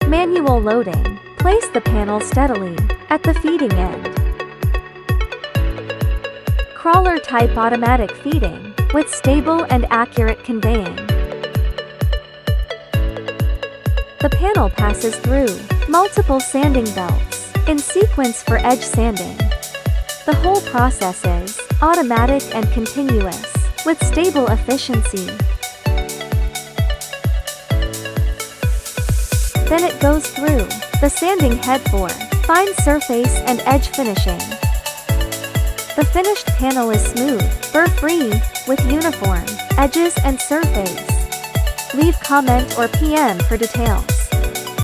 Manual loading. Place the panel steadily at the feeding end. Crawler-type automatic feeding with stable and accurate conveying. The panel passes through multiple sanding belts in sequence for edge sanding. The whole process is automatic and continuous with stable efficiency. Then it goes through the sanding head for fine surface and edge finishing. The finished panel is smooth, burr-free, with uniform edges and surface. Leave comment or PM for details.